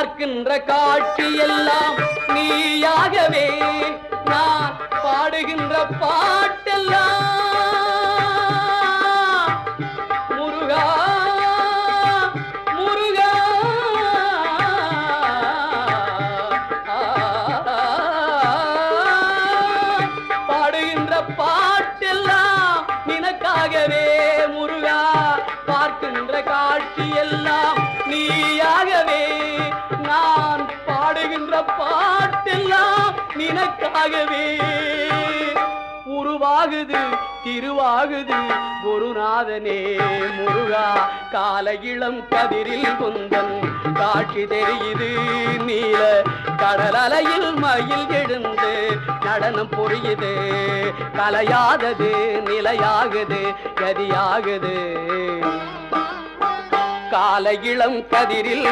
பார்க்கின்ற காட்சி எல்லாம் நீயாகவே நான் பாடுகின்ற பாட்டெல்லாம் முருகா முருகா பாடுகின்ற பாட்டெல்லாம் நினக்காகவே முருகா பார்க்கின்ற காட்சி எல்லாம் நீயாகவே நான் பாடுகின்ற பாட்டெல்லாம் நினக்காகவே உருவாகுது திருவாகுது குருநாதனே முருகா கால இளம் கதிரில் குந்தன் காட்சி தெரியுது நீல கடல் அலையில் மயில் எழுந்து நடனம் புரியுது கலையாதது நிலையாகுது கதியாகுது கால இளம் கதிரில்